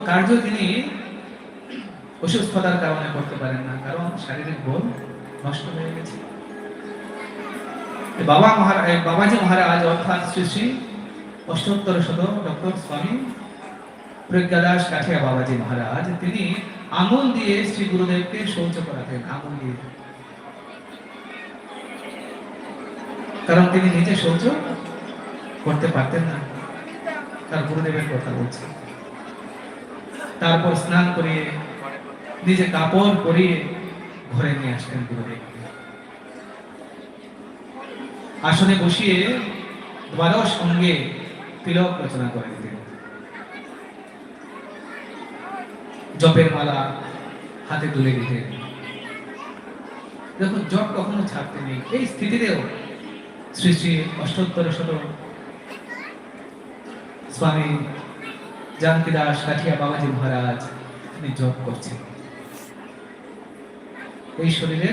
কার্য তিনি অসুস্থতার কারণে করতে পারেন না, কারণ শারীরিক বল নষ্ট হয়ে গেছে। বাবাজি মহারাজ অর্থাৎ শ্রী শ্রী অষ্টোত্তর শত ডক্টর স্বামী প্রজ্ঞাদাস কাঠিয়া বাবাজি মহারাজ, তিনি আঙুল দিয়ে শ্রী গুরুদেবকে শৌচ করাতেন, আঙুল দিয়ে। কারণ তিনি নিজে শৌচ করতে পারতেন না, তার গুরুদেবের কথা বলছে। তারপর স্নান করিয়ে নিজে কাপড় পরিয়ে ঘরে নিয়ে আসতেন গুরুদেবকে, আসনে বসিয়ে দ্বাদশ অঙ্গে তিলক রচনা করে দিতেন, জপের মালা হাতে তুলে দিতেন। দেখুন, জপ কখনো ছাড়তে নেই। এই স্থিতিতেও শ্রী শ্রী অষ্টোত্তর শত স্বামী জানকীদাস কাঠিয়া বাবাজি মহারাজ তিনি জপ করছেন। এই শরীরের